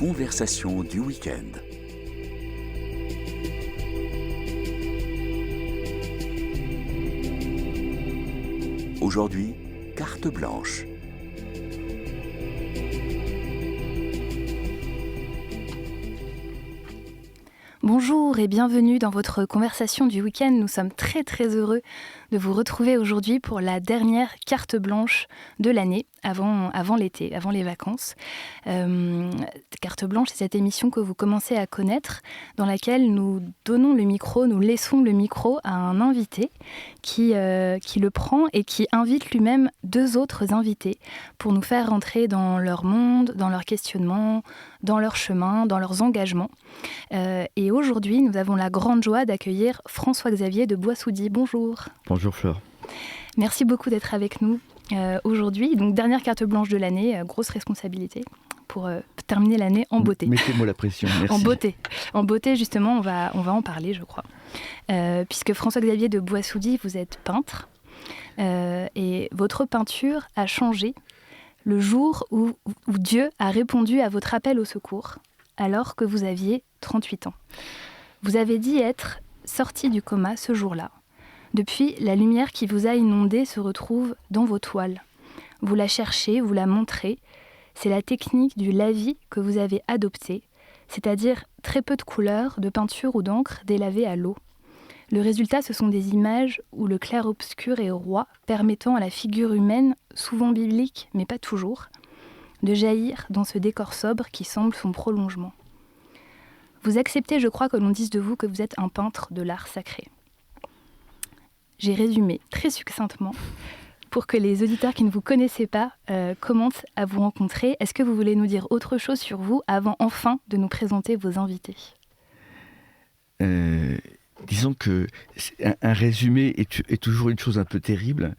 conversation du week-end. Aujourd'hui, carte blanche. Bonjour et bienvenue dans votre conversation du week-end. Nous sommes très heureux de vous retrouver aujourd'hui pour la dernière carte blanche de l'année, avant l'été, avant les vacances. Carte blanche, c'est cette émission que vous commencez à connaître, dans laquelle nous laissons le micro à un invité qui le prend et qui invite lui-même deux autres invités pour nous faire rentrer dans leur monde, dans leurs questionnements, dans leur chemin, dans leurs engagements. Et aujourd'hui, nous avons la grande joie d'accueillir François-Xavier de Boissoudy. Bonjour. Bonjour Flore. Merci beaucoup d'être avec nous aujourd'hui. Donc, dernière carte blanche de l'année, grosse responsabilité pour terminer l'année en beauté. Mettez-moi la pression, merci. En beauté, justement, on va en parler, je crois. Puisque François-Xavier de Boissoudy, vous êtes peintre. Et votre peinture a changé le jour où Dieu a répondu à votre appel au secours, alors que vous aviez 38 ans. Vous avez dit être sorti du coma ce jour-là. Depuis, la lumière qui vous a inondé se retrouve dans vos toiles. Vous la cherchez, vous la montrez. C'est la technique du lavis que vous avez adoptée, c'est-à-dire très peu de couleurs, de peinture ou d'encre délavée à l'eau. Le résultat, ce sont des images où le clair-obscur est roi, permettant à la figure humaine, souvent biblique, mais pas toujours, de jaillir dans ce décor sobre qui semble son prolongement. Vous acceptez, je crois, que l'on dise de vous que vous êtes un peintre de l'art sacré. J'ai résumé très succinctement pour que les auditeurs qui ne vous connaissaient pas commencent à vous rencontrer. Est-ce que vous voulez nous dire autre chose sur vous avant enfin de nous présenter vos invités ? Disons que un résumé est toujours une chose un peu terrible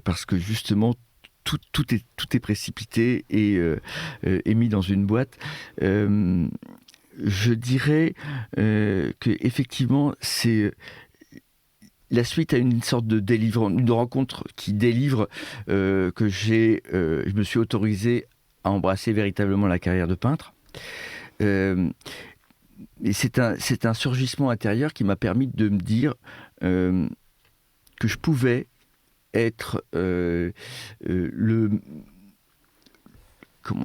parce que justement tout est précipité et mis dans une boîte. Je dirais que effectivement c'est la suite à une sorte de délivrance, une rencontre qui délivre que je me suis autorisé à embrasser véritablement la carrière de peintre. Et c'est un surgissement intérieur qui m'a permis de me dire que je pouvais être le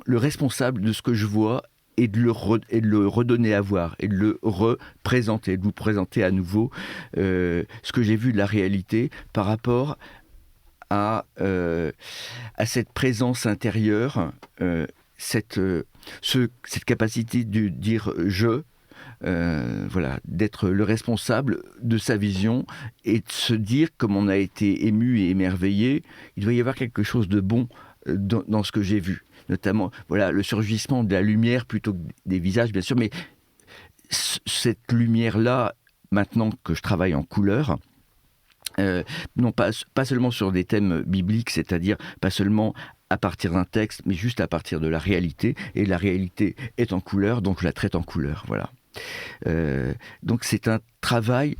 responsable de ce que je vois et de le redonner à voir, et de le représenter, de vous présenter à nouveau ce que j'ai vu de la réalité par rapport à cette présence intérieure, cette capacité de dire « je », d'être le responsable de sa vision et de se dire, comme on a été ému et émerveillé, il doit y avoir quelque chose de bon dans ce que j'ai vu. Notamment, le surgissement de la lumière plutôt que des visages, bien sûr, mais cette lumière-là, maintenant que je travaille en couleur, non pas seulement sur des thèmes bibliques, c'est-à-dire pas seulement à partir d'un texte, mais juste à partir de la réalité, et la réalité est en couleur, donc je la traite en couleur, voilà. Donc c'est un travail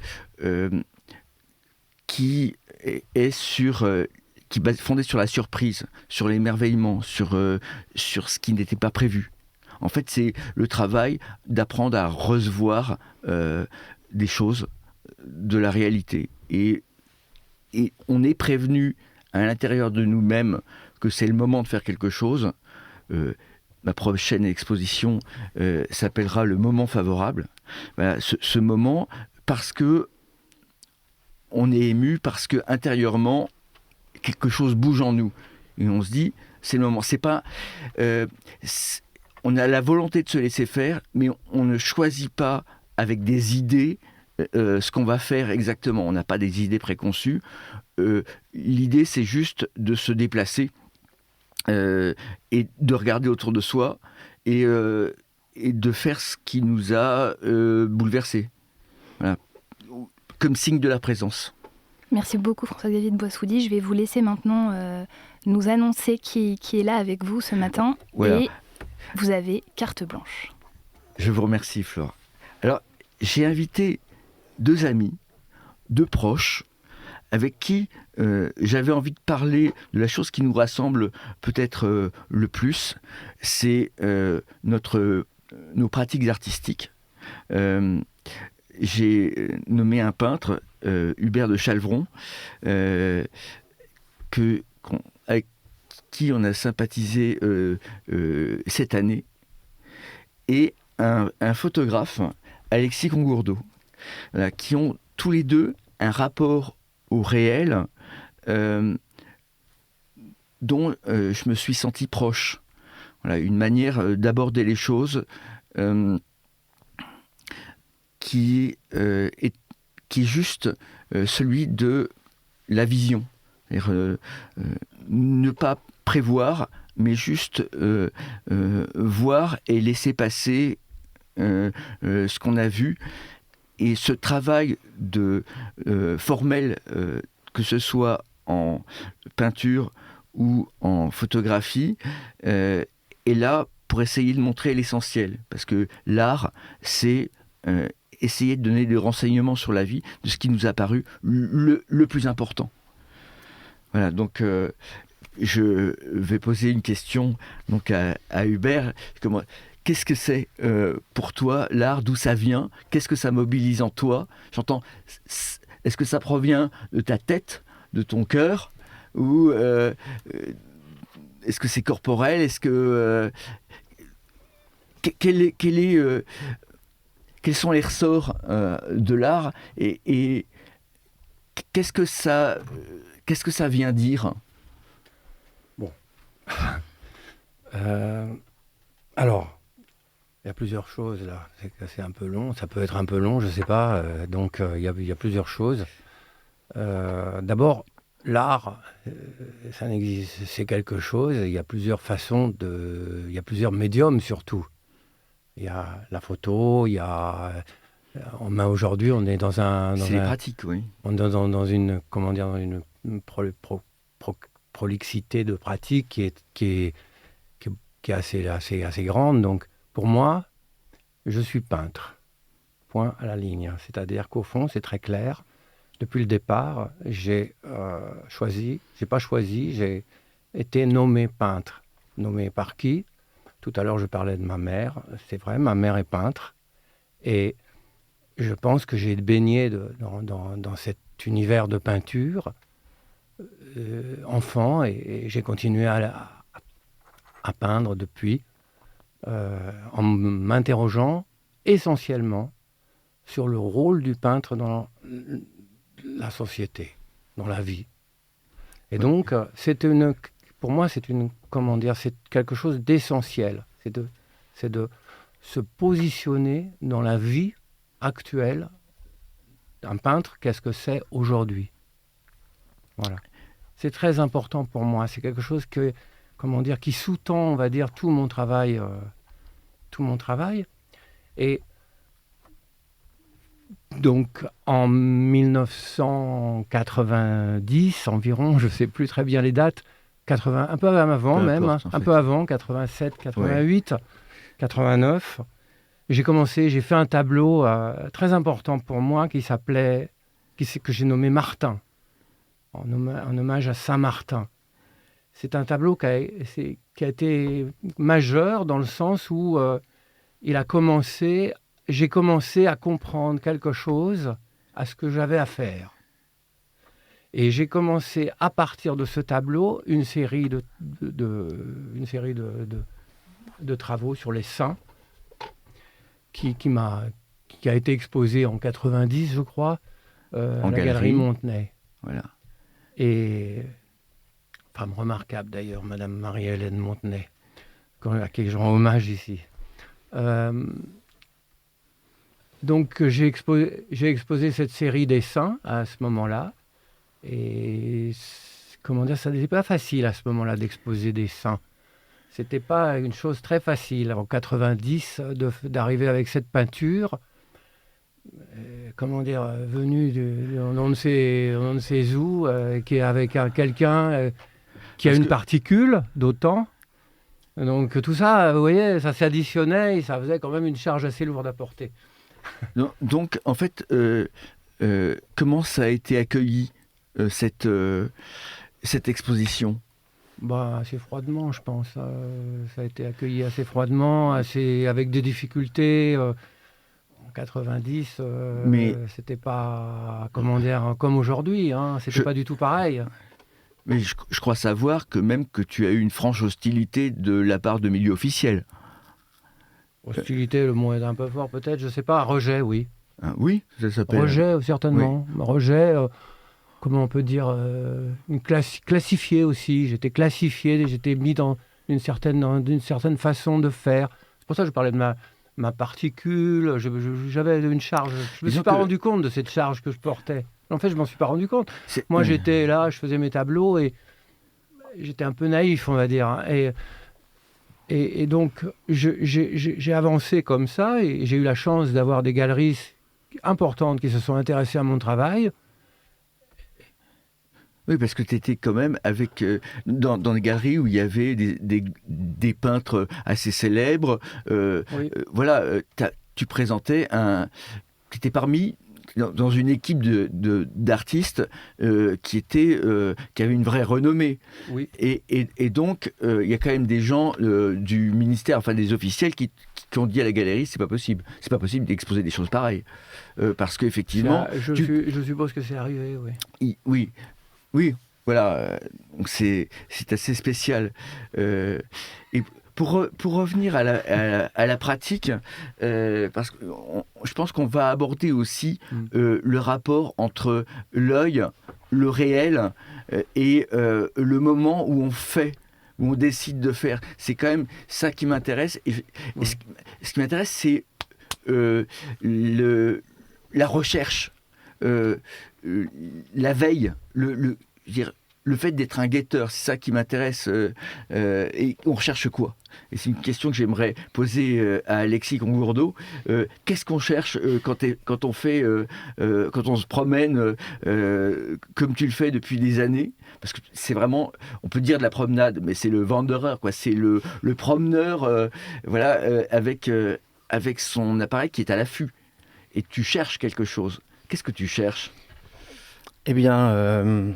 qui est fondé sur la surprise, sur l'émerveillement, sur ce qui n'était pas prévu. En fait, c'est le travail d'apprendre à recevoir des choses de la réalité. Et on est prévenu à l'intérieur de nous-mêmes que c'est le moment de faire quelque chose. Ma prochaine exposition s'appellera Le moment favorable. Voilà, ce moment, parce que on est ému, parce que intérieurement quelque chose bouge en nous et on se dit c'est le moment. C'est pas on a la volonté de se laisser faire, mais on ne choisit pas avec des idées ce qu'on va faire exactement. On n'a pas des idées préconçues. L'idée, c'est juste de se déplacer et de regarder autour de soi et de faire ce qui nous a bouleversés. Voilà. Comme signe de la présence. Merci beaucoup François-Xavier de Boissoudy. Je vais vous laisser maintenant nous annoncer qui est là avec vous ce matin. Voilà. Et vous avez carte blanche. Je vous remercie Flore. Alors, j'ai invité deux amis, deux proches, avec qui j'avais envie de parler de la chose qui nous rassemble peut-être le plus. C'est notre nos pratiques artistiques, j'ai nommé un peintre, Hubert de Chalvron, avec qui on a sympathisé cette année, et un photographe, Alexis Congourdeau, voilà, qui ont tous les deux un rapport au réel dont je me suis senti proche. Voilà, une manière d'aborder les choses qui est juste celui de la vision. Ne pas prévoir, mais juste voir et laisser passer ce qu'on a vu. Et ce travail formel, que ce soit en peinture ou en photographie, est là pour essayer de montrer l'essentiel. Parce que l'art, c'est essayer de donner des renseignements sur la vie, de ce qui nous a paru le plus important. Voilà, donc je vais poser une question donc, à Hubert. Qu'est-ce que c'est pour toi l'art? D'où ça vient? Qu'est-ce que ça mobilise en toi? J'entends, est-ce que ça provient de ta tête, de ton cœur? Ou est-ce que c'est corporel? Est-ce que quels sont les ressorts de l'art et qu'est-ce que ça vient dire? Bon. Alors, il y a plusieurs choses là. C'est un peu long. Ça peut être un peu long, je ne sais pas. Donc, il y a plusieurs choses. D'abord, l'art, ça n'existe, c'est quelque chose. Il y a plusieurs façons il y a plusieurs médiums surtout. Il y a la photo, il y a... Aujourd'hui, on est dans un... C'est pratique, oui. On est dans une, comment dire, dans une prolixité de pratiques qui est assez grande. Donc, pour moi, je suis peintre. Point à la ligne. C'est-à-dire qu'au fond, c'est très clair. Depuis le départ, j'ai été nommé peintre. Nommé par qui? Tout à l'heure, je parlais de ma mère. C'est vrai, ma mère est peintre. Et je pense que j'ai baigné dans cet univers de peinture enfant et j'ai continué à peindre depuis en m'interrogeant essentiellement sur le rôle du peintre dans la société, dans la vie. Et donc, pour moi, c'est quelque chose d'essentiel. C'est de se positionner dans la vie actuelle d'un peintre. Qu'est-ce que c'est aujourd'hui? Voilà. C'est très important pour moi. C'est quelque chose qui sous-tend, on va dire, tout mon travail. Et donc, en 1990 environ, je ne sais plus très bien les dates, un peu avant même, un peu avant, 87, 88, ouais. 89, j'ai fait un tableau très important pour moi que j'ai nommé Martin, en hommage à Saint-Martin. C'est un tableau qui a été majeur dans le sens où j'ai commencé à comprendre quelque chose à ce que j'avais à faire. Et j'ai commencé à partir de ce tableau une série de travaux sur les saints qui a été exposée en 90, je crois, à la Galerie Montenay. Voilà. Et femme remarquable d'ailleurs, Madame Marie-Hélène Montenay, à qui je rends hommage ici. Donc j'ai exposé cette série des saints à ce moment-là. Et ça n'était pas facile à ce moment-là d'exposer des saints. C'était pas une chose très facile en 90 d'arriver avec cette peinture, venue on ne sait où, qui est avec quelqu'un qui a une particule d'autant. Donc tout ça, vous voyez, ça s'additionnait et ça faisait quand même une charge assez lourde à porter. Donc en fait, comment ça a été accueilli cette exposition? Assez froidement, je pense. Ça a été accueilli assez froidement, avec des difficultés. En 90, Mais c'était pas, comment dire, comme aujourd'hui. C'était je, pas du tout pareil. mais je crois savoir que tu as eu une franche hostilité de la part de milieux officiels. Hostilité, le mot est un peu fort peut-être, je sais pas. Rejet, oui. Hein, oui, ça s'appelle. Rejet, certainement. Rejet, comment on peut dire, classifié aussi. J'étais classifié, j'étais mis dans une certaine façon de faire. C'est pour ça que je parlais de ma particule. J'avais une charge. Je me suis pas rendu compte de cette charge que je portais. En fait, je m'en suis pas rendu compte. Moi, j'étais là, je faisais mes tableaux et j'étais un peu naïf, on va dire. Et donc, j'ai avancé comme ça et j'ai eu la chance d'avoir des galeristes importantes qui se sont intéressées à mon travail. Oui, parce que tu étais quand même dans des galeries où il y avait des peintres assez célèbres. Oui. Tu présentais tu étais parmi dans une équipe d'artistes qui avait une vraie renommée. Oui. Et donc, il y a quand même des gens du ministère, enfin des officiels, qui ont dit à la galerie, c'est pas possible d'exposer des choses pareilles. Parce qu'effectivement... Je suppose que c'est arrivé, oui. Oui, voilà, donc c'est assez spécial. Et pour revenir à la pratique, parce que je pense qu'on va aborder aussi le rapport entre l'œil, le réel, et le moment où on fait, où on décide de faire. C'est quand même ça qui m'intéresse. Et ce qui m'intéresse, c'est la recherche. La veille, le fait d'être un guetteur, c'est ça qui m'intéresse. Et on recherche quoi? Et c'est une question que j'aimerais poser à Alexis Congourdeau. Qu'est-ce qu'on cherche quand on se promène comme tu le fais depuis des années? Parce que c'est vraiment, on peut dire de la promenade, mais c'est le wanderer, quoi. C'est le promeneur, avec son appareil qui est à l'affût. Et tu cherches quelque chose. Qu'est-ce que tu cherches? Eh bien,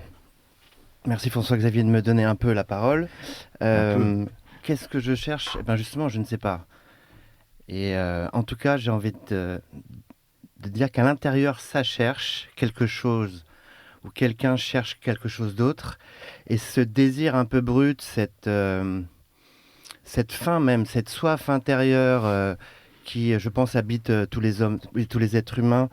merci François-Xavier de me donner un peu la parole. Qu'est-ce que je cherche? Eh bien, justement, je ne sais pas. Et en tout cas, j'ai envie de dire qu'à l'intérieur, ça cherche quelque chose, ou quelqu'un cherche quelque chose d'autre. Et ce désir un peu brut, cette faim même, cette soif intérieure qui, je pense, habite tous les hommes, tous les êtres humains,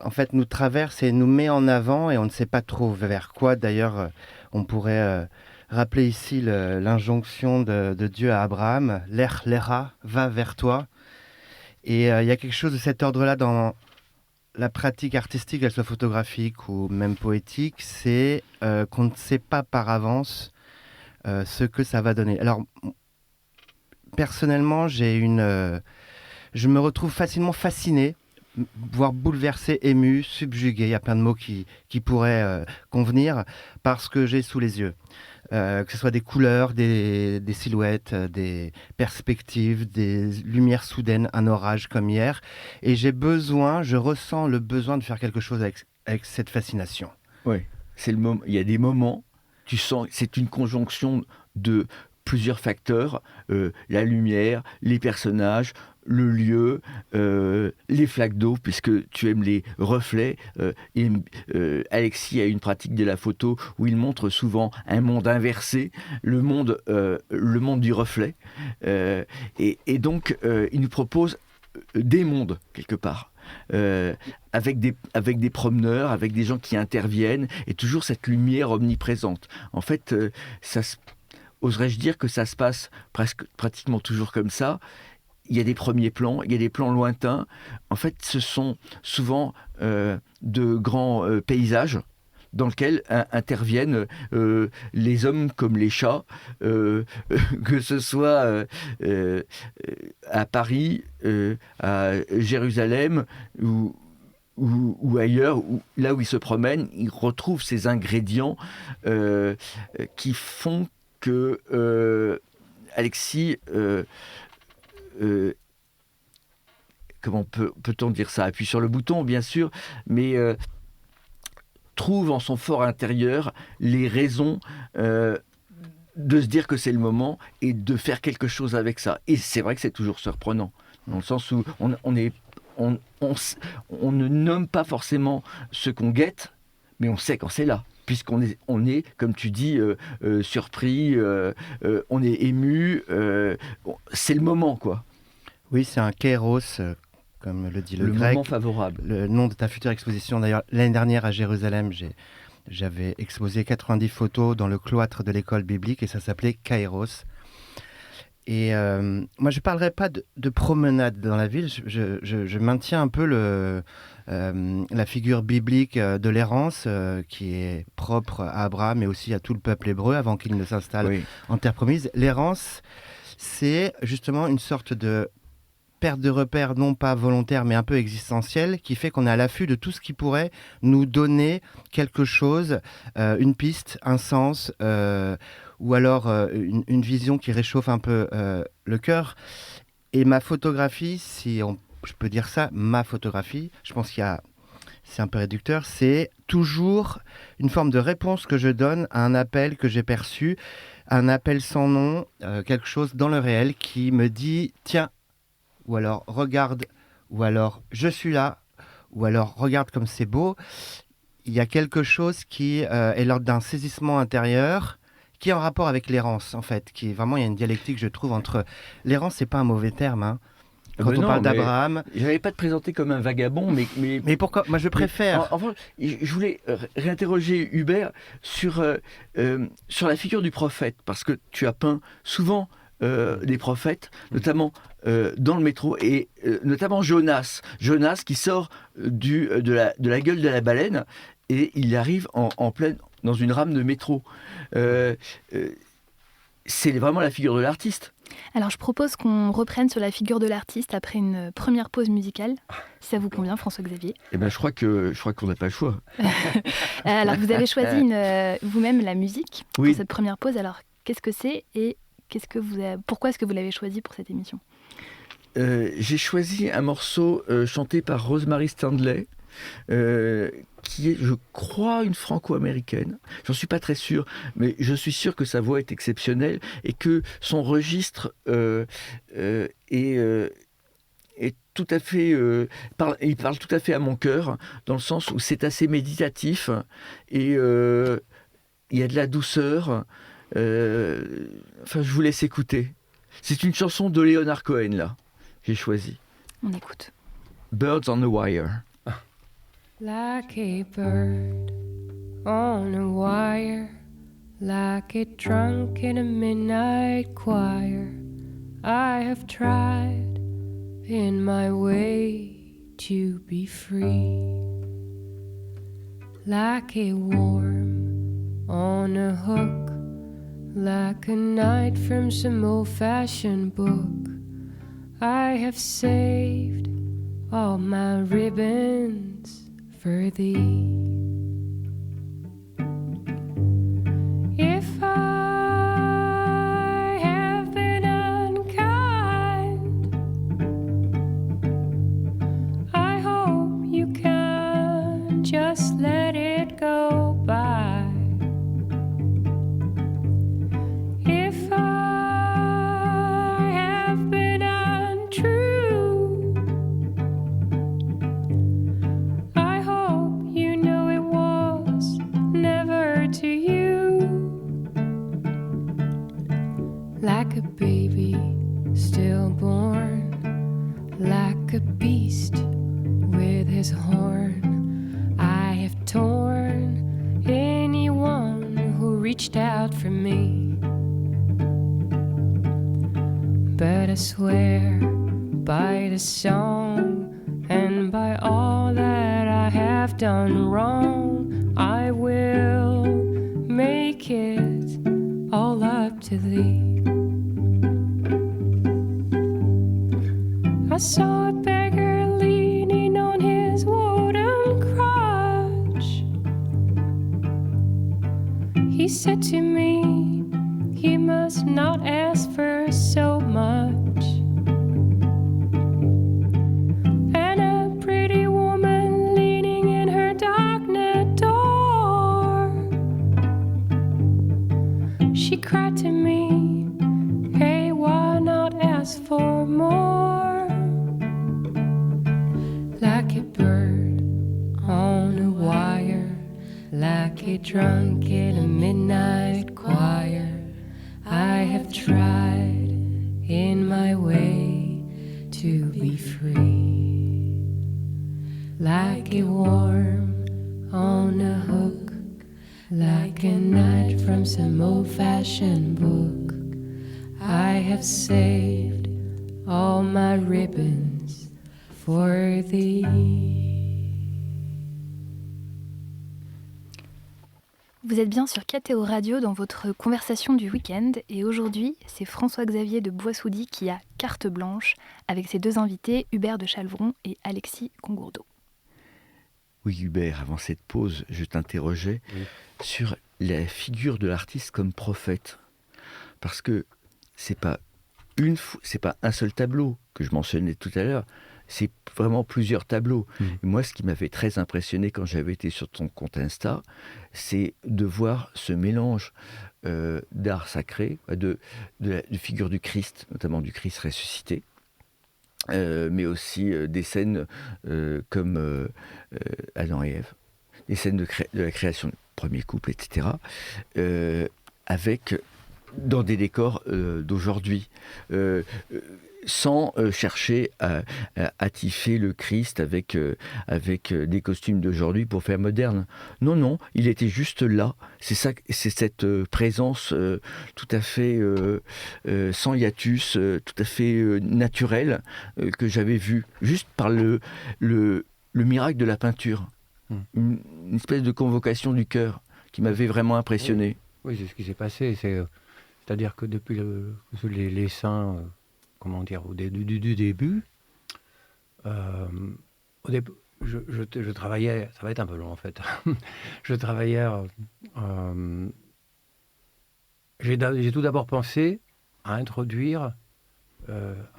en fait, nous traverse et nous met en avant et on ne sait pas trop vers quoi. D'ailleurs, on pourrait rappeler ici l'injonction de Dieu à Abraham, « Lech lecha, va vers toi ». Et il y a quelque chose de cet ordre-là dans la pratique artistique, qu'elle soit photographique ou même poétique, c'est qu'on ne sait pas par avance ce que ça va donner. Alors, personnellement, je me retrouve facilement fasciné, voire bouleversé, ému, subjugué. Il y a plein de mots qui pourraient convenir parce que j'ai sous les yeux. Que ce soit des couleurs, des silhouettes, des perspectives, des lumières soudaines, un orage comme hier. Et je ressens le besoin de faire quelque chose avec cette fascination. Oui, il y a des moments, tu sens, c'est une conjonction de plusieurs facteurs, la lumière, les personnages, le lieu, les flaques d'eau, puisque tu aimes les reflets. Alexis a une pratique de la photo où il montre souvent un monde inversé, le monde du reflet. Et donc, il nous propose des mondes, quelque part. Avec des promeneurs, avec des gens qui interviennent, et toujours cette lumière omniprésente. En fait, oserais-je dire que ça se passe pratiquement toujours comme ça. Il y a des premiers plans, il y a des plans lointains. En fait, ce sont souvent de grands paysages dans lesquels interviennent les hommes comme les chats, que ce soit à Paris, à Jérusalem ou ailleurs, là où ils se promènent, ils retrouvent ces ingrédients qui font que Alexis, comment peut-on dire ça? Appuie sur le bouton, bien sûr, mais trouve en son fort intérieur les raisons de se dire que c'est le moment et de faire quelque chose avec ça. Et c'est vrai que c'est toujours surprenant, dans le sens où on ne nomme pas forcément ce qu'on guette, mais on sait quand c'est là, puisqu'on est comme tu dis, surpris, on est ému, c'est le moment, quoi. Oui, c'est un kairos, comme le dit le grec. Moment favorable. Le nom de ta future exposition, d'ailleurs, l'année dernière à Jérusalem, j'avais exposé 90 photos dans le cloître de l'école biblique et ça s'appelait Kairos. Et moi, je ne parlerai pas de promenade dans la ville, je maintiens un peu la figure biblique de l'errance qui est propre à Abraham et aussi à tout le peuple hébreu avant qu'il ne s'installe en terre promise. L'errance, c'est justement une sorte de perte de repères, non pas volontaire, mais un peu existentielle, qui fait qu'on est à l'affût de tout ce qui pourrait nous donner quelque chose, une piste, un sens, ou alors une vision qui réchauffe un peu le cœur. Et ma photographie, je peux dire ça, ma photographie, je pense c'est un peu réducteur, c'est toujours une forme de réponse que je donne à un appel que j'ai perçu, un appel sans nom, quelque chose dans le réel qui me dit « Tiens », ou alors « Regarde », ou alors « Je suis là », ou alors « Regarde comme c'est beau ». Il y a quelque chose qui est l'ordre d'un saisissement intérieur, qui est en rapport avec l'errance, en fait. Il y a une dialectique, je trouve, entre... L'errance, c'est pas un mauvais terme, hein. Quand on parle d'Abraham... Je n'allais pas te présenter comme un vagabond, mais pourquoi? Moi, je préfère... Enfin, je voulais réinterroger Hubert sur la figure du prophète, parce que tu as peint souvent des prophètes, notamment dans le métro, et notamment Jonas qui sort de la gueule de la baleine, et il arrive en pleine... dans une rame de métro. C'est vraiment la figure de l'artiste. Alors, je propose qu'on reprenne sur la figure de l'artiste après une première pause musicale, si ça vous convient, François-Xavier. Eh ben, je crois qu'on n'a pas le choix. Alors, vous avez choisi vous-même la musique pour cette première pause. Alors, qu'est-ce que c'est et pourquoi est-ce que vous l'avez choisi pour cette émission? J'ai choisi un morceau chanté par Rosemary Stanley, qui est, je crois, une franco-américaine. J'en suis pas très sûr, mais je suis sûr que sa voix est exceptionnelle et que son registre est tout à fait... il parle tout à fait à mon cœur, dans le sens où c'est assez méditatif et il y a de la douceur. Je vous laisse écouter. C'est une chanson de Leonard Cohen, là. J'ai choisi. On écoute. Birds on the Wire. Like a bird on a wire, like a drunk in a midnight choir, I have tried in my way to be free. Like a worm on a hook, like a knight from some old-fashioned book, I have saved all my ribbons for thee. If I have been unkind, I hope you can just let it go by. If I have been untrue, to you. Like a baby stillborn, like a beast with his horn, I have torn anyone who reached out for me. But I swear by the song and by all that I have done wrong, I will make it all up to thee. I saw a beggar leaning on his wooden crutch. He said to me, "You must not ask for so much." And a pretty woman leaning in her darknet door, she cried to me, hey, why not ask for more? Like a bird on a wire, like a drunk in a midnight choir, I have tried in my way to be free. Like a worm on a hook, like a knight from some old-fashioned book, I have saved all my ribbons for thee. Vous êtes bien sur KTO Radio dans votre conversation du week-end et aujourd'hui, c'est François-Xavier de Boissoudy qui a carte blanche avec ses deux invités, Hubert de Chalvron et Alexis Congourdeau. Oui, Hubert, avant cette pause, je t'interrogeais sur la figure de l'artiste comme prophète. Parce que c'est pas un seul tableau que je mentionnais tout à l'heure, c'est vraiment plusieurs tableaux. Et moi, ce qui m'avait très impressionné quand j'avais été sur ton compte Insta, c'est de voir ce mélange d'art sacré, de figure du Christ, notamment du Christ ressuscité, mais aussi des scènes comme Adam et Ève, des scènes de la création du premier couple, etc., dans des décors d'aujourd'hui, sans chercher à attifer le Christ avec des costumes d'aujourd'hui pour faire moderne. Non, il était juste là. C'est cette présence tout à fait sans hiatus, tout à fait naturelle que j'avais vue, juste par le miracle de la peinture. Une espèce de convocation du cœur qui m'avait vraiment impressionné. Oui, c'est ce qui s'est passé. C'est-à-dire que depuis les saints... comment dire, au début, je travaillais, ça va être un peu long en fait, je travaillais, j'ai tout d'abord pensé à introduire un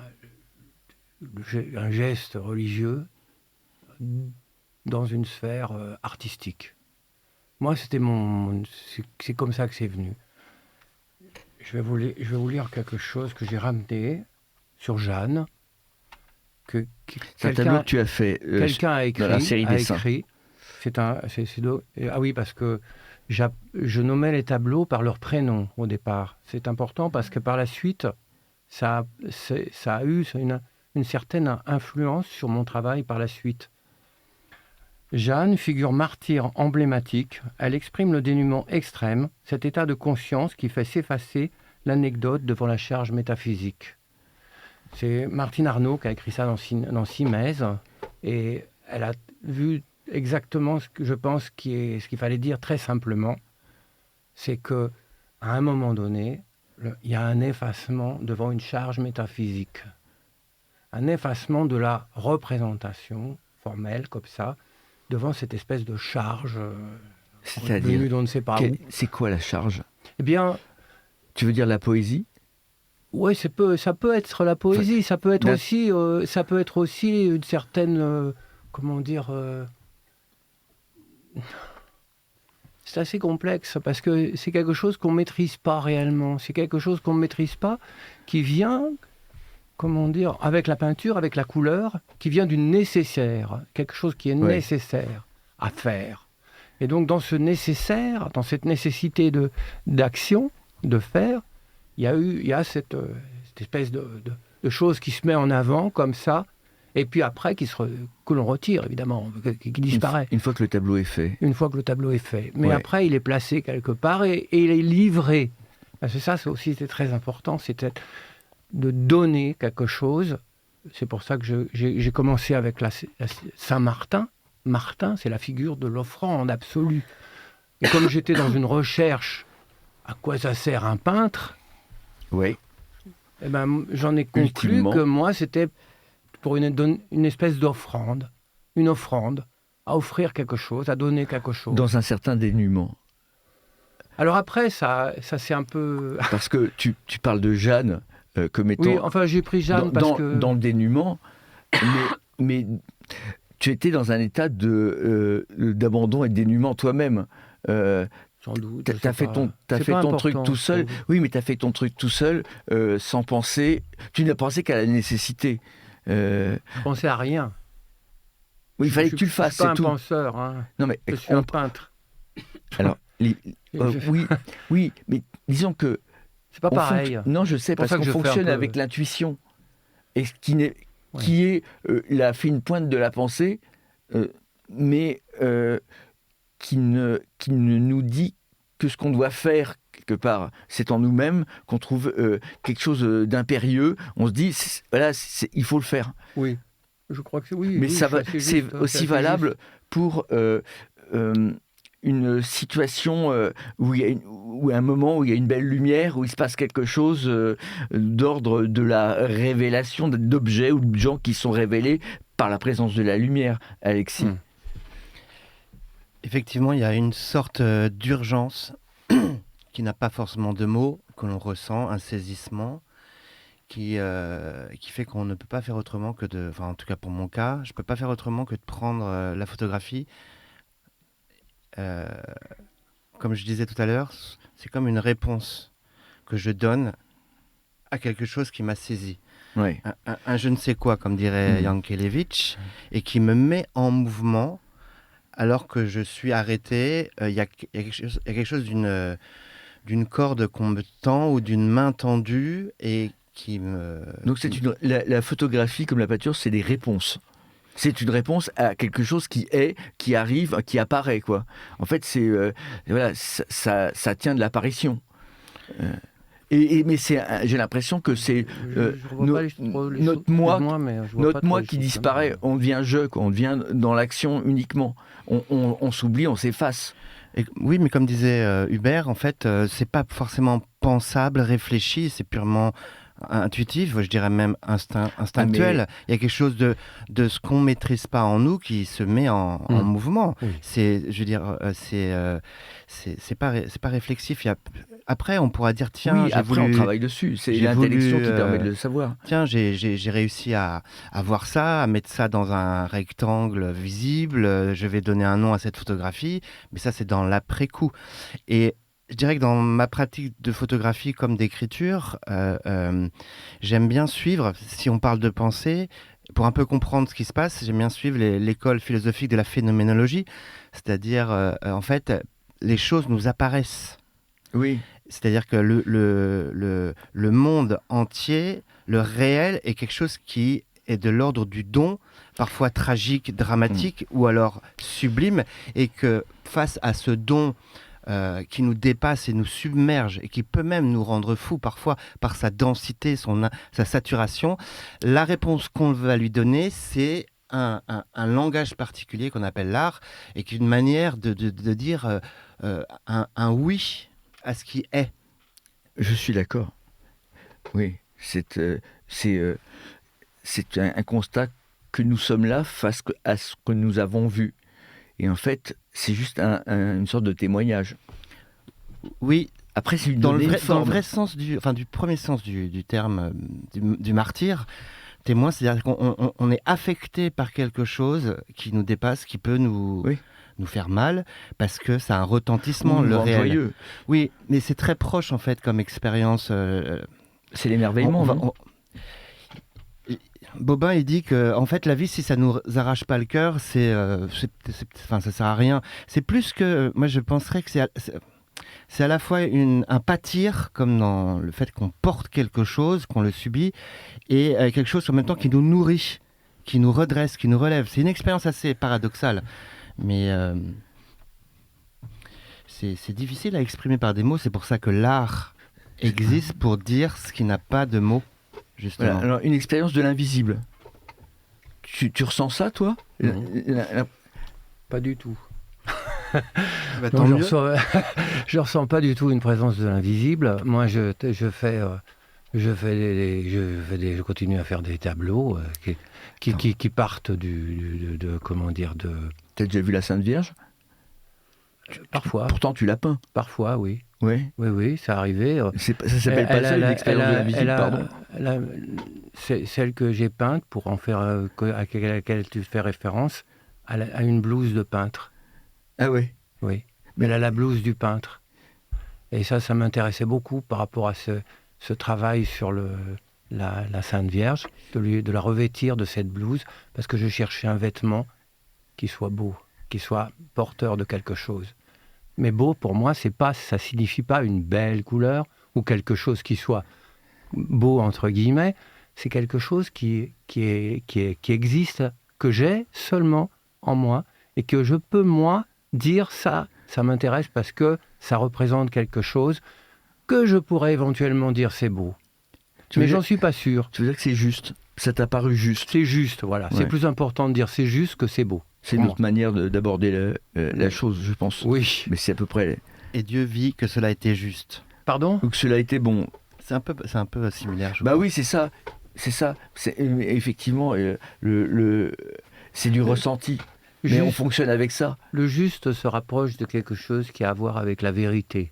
geste religieux dans une sphère artistique. Moi, c'est comme ça que c'est venu. Je vais vous lire quelque chose que j'ai ramené sur Jeanne, c'est un tableau que tu as fait quelqu'un a écrit, dans la série des saints. Ah oui, parce que je nommais les tableaux par leur prénom au départ. C'est important parce que par la suite, ça a eu une certaine influence sur mon travail par la suite. Jeanne, figure martyre emblématique, elle exprime le dénuement extrême, cet état de conscience qui fait s'effacer l'anecdote devant la charge métaphysique. C'est Martine Arnaud qui a écrit ça dans Simèse, et elle a vu exactement ce que je pense ce qu'il fallait dire très simplement, c'est que à un moment donné, il y a un effacement devant une charge métaphysique, un effacement de la représentation formelle comme ça, devant cette espèce de charge venue d'on ne sait pas où. C'est quoi la charge ? Eh bien... Tu veux dire la poésie ? Oui, ça peut être la poésie, ça peut être aussi une certaine... comment dire... C'est assez complexe, parce que c'est quelque chose qu'on ne maîtrise pas réellement. C'est quelque chose qu'on ne maîtrise pas, qui vient... comment dire, avec la peinture, avec la couleur, qui vient du nécessaire, quelque chose qui est nécessaire à faire. Et donc dans ce nécessaire, dans cette nécessité d'action, de faire, il y a cette espèce de chose qui se met en avant comme ça, et puis après que l'on retire évidemment, qui disparaît. Une fois que le tableau est fait. Une fois que le tableau est fait. Mais après il est placé quelque part et il est livré. Parce que ça c'est très important, c'était de donner quelque chose. C'est pour ça que j'ai commencé avec la Saint-Martin. Martin, c'est la figure de l'offrande absolue. Et comme j'étais dans une recherche, à quoi ça sert un peintre ? Oui. Eh ben, j'en ai conclu que moi, c'était pour une espèce d'offrande. Une offrande, à offrir quelque chose, à donner quelque chose. Dans un certain dénuement. Alors après, ça c'est un peu... Parce que tu parles de Jeanne comme étant... Oui, enfin j'ai pris Jeanne parce que... Dans le dénuement, mais tu étais dans un état d'abandon et de dénuement toi-même. sans doute. T'as fait ton truc tout seul. Oui, mais t'as fait ton truc tout seul, sans penser. Tu n'as pensé qu'à la nécessité. Je pensais à rien. Oui, il fallait que tu le fasses, c'est tout. Je suis pas un penseur. Hein. Non, mais je suis un peintre. Alors, oui, mais disons que c'est pas pareil. Non, je sais, parce qu'on fonctionne avec l'intuition. Et qui est la fine pointe de la pensée, mais qui ne nous dit que ce qu'on doit faire, quelque part, c'est en nous-mêmes qu'on trouve quelque chose d'impérieux. On se dit, voilà, il faut le faire. Oui, je crois que oui. Mais oui, c'est aussi valable pour une situation où un moment où il y a une belle lumière, où il se passe quelque chose d'ordre de la révélation d'objets ou de gens qui sont révélés par la présence de la lumière, Alexis. Effectivement, il y a une sorte d'urgence qui n'a pas forcément de mots, que l'on ressent, un saisissement qui fait qu'on ne peut pas faire autrement que de... Enfin, en tout cas pour mon cas, je ne peux pas faire autrement que de prendre la photographie. Comme je disais tout à l'heure, c'est comme une réponse que je donne à quelque chose qui m'a saisi. Oui. Un je ne sais quoi, comme dirait Yankelevitch, et qui me met en mouvement alors que je suis arrêté. Il y a quelque chose d'une corde qu'on me tend ou d'une main tendue et qui me... Donc la photographie, comme la peinture, c'est des réponses. C'est une réponse à quelque chose qui arrive, qui apparaît, quoi. En fait, voilà, ça tient de l'apparition. Mais j'ai l'impression que c'est notre moi qui disparaît. On devient je, quoi. On devient dans l'action uniquement. On s'oublie, on s'efface. Oui, mais comme disait Hubert, en fait, c'est pas forcément pensable, réfléchi, c'est purement intuitif, je dirais même instinctuel. Il y a quelque chose de ce qu'on maîtrise pas en nous qui se met en mouvement. Oui. C'est pas réflexif. Après, on pourra dire tiens, on travaille dessus. C'est l'intellection qui permet de le savoir. Tiens, j'ai réussi à voir ça, à mettre ça dans un rectangle visible. Je vais donner un nom à cette photographie, mais ça c'est dans l'après-coup. Et je dirais que dans ma pratique de photographie comme d'écriture, j'aime bien suivre, si on parle de pensée, pour un peu comprendre ce qui se passe, j'aime bien suivre l'école philosophique de la phénoménologie, c'est-à-dire, en fait, les choses nous apparaissent. Oui. C'est-à-dire que le monde entier, le réel, est quelque chose qui est de l'ordre du don, parfois tragique, dramatique, ou alors sublime, et que face à ce don qui nous dépasse et nous submerge et qui peut même nous rendre fous parfois par sa densité, sa saturation, la réponse qu'on va lui donner, c'est un langage particulier qu'on appelle l'art et qui est une manière de dire un oui à ce qui est. Je suis d'accord. Oui, c'est un constat que nous sommes là face à ce que nous avons vu. Et en fait, c'est juste une sorte de témoignage. Oui. Après, c'est dans le vrai sens du premier sens du terme du martyr, témoin, c'est-à-dire qu'on est affecté par quelque chose qui nous dépasse, qui peut nous faire mal, parce que ça a un retentissement, le réel. Joyeux. Oui, mais c'est très proche en fait comme expérience. C'est l'émerveillement. Bobin, il dit que en fait, la vie, si ça nous arrache pas le cœur, ça sert à rien. C'est plus que, moi, je penserais que c'est à la fois un pâtir, comme dans le fait qu'on porte quelque chose, qu'on le subit, et quelque chose en même temps qui nous nourrit, qui nous redresse, qui nous relève. C'est une expérience assez paradoxale, mais c'est difficile à exprimer par des mots. C'est pour ça que l'art existe, pour dire ce qui n'a pas de mots. Justement. Voilà, alors une expérience de l'invisible. Tu ressens ça, toi ? Pas du tout. Non, je ressens pas du tout une présence de l'invisible. Moi, je continue à faire des tableaux qui partent comment dire, de... T'as déjà vu la Sainte Vierge ? Parfois. Pourtant, tu l'as peint. Parfois, oui. Oui, ça arrivait. Ça s'appelle pas ça, une expérience de l'invisible, pardon. C'est celle que j'ai peinte, pour en faire à laquelle tu fais référence, à une blouse de peintre. Ah oui. Oui. mais la blouse du peintre. Et ça m'intéressait beaucoup par rapport à ce travail sur la Sainte Vierge, de la revêtir de cette blouse, parce que je cherchais un vêtement qui soit beau, qui soit porteur de quelque chose. Mais beau, pour moi, ça signifie pas une belle couleur ou quelque chose qui soit beau, entre guillemets. C'est quelque chose qui existe, que j'ai seulement en moi, et que je peux, moi, dire ça m'intéresse parce que ça représente quelque chose que je pourrais éventuellement dire c'est beau. Mais j'en suis pas sûr. Tu veux dire que c'est juste? Ça t'a paru juste? C'est juste, voilà. Ouais. C'est plus important de dire c'est juste que c'est beau. C'est une autre manière d'aborder la chose, je pense. Oui. Mais c'est à peu près... Et Dieu vit que cela était juste. Pardon? Ou que cela était bon. C'est un peu similaire, je Bah crois. oui, c'est ça. Effectivement, c'est du ressenti. Mais on fonctionne avec ça. Le juste se rapproche de quelque chose qui a à voir avec la vérité.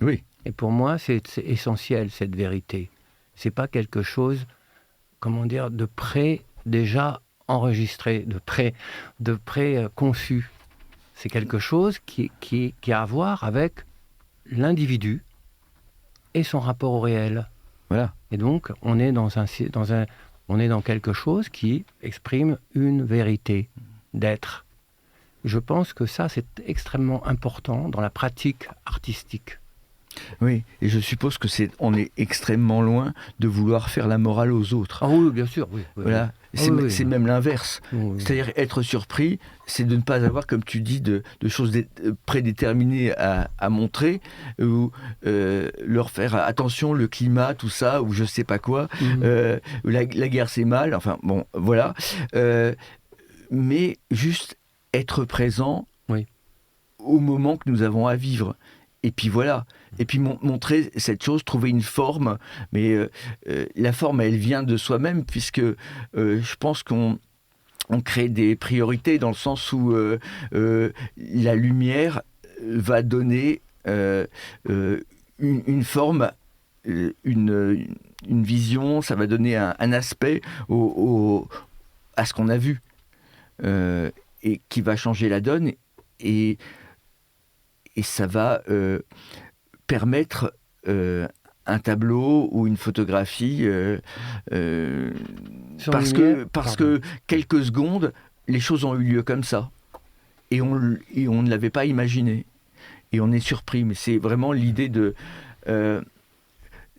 Oui. Et pour moi, c'est essentiel, cette vérité. C'est pas quelque chose, comment dire, de près déjà enregistré, de près conçu. C'est quelque chose qui a à voir avec l'individu et son rapport au réel. Voilà. Et donc, on est dans quelque chose qui exprime une vérité d'être. Je pense que ça, c'est extrêmement important dans la pratique artistique. Oui, et je suppose que on est extrêmement loin de vouloir faire la morale aux autres. Ah oui, bien sûr, oui. Voilà. Oui. C'est même l'inverse. Oui. C'est-à-dire être surpris, c'est de ne pas avoir, comme tu dis, de choses prédéterminées à montrer, ou leur faire attention, le climat, tout ça, ou je sais pas quoi, la guerre c'est mal, enfin bon, voilà. Mais juste être présent au moment que nous avons à vivre. Et puis voilà. Et puis montrer cette chose, trouver une forme. Mais la forme, elle vient de soi-même, puisque je pense qu'on crée des priorités dans le sens où la lumière va donner une forme, une vision, ça va donner un aspect à ce qu'on a vu. Et qui va changer la donne. Et ça va permettre un tableau ou une photographie parce que quelques secondes, les choses ont eu lieu comme ça. Et on ne l'avait pas imaginé. Et on est surpris. Mais c'est vraiment l'idée de...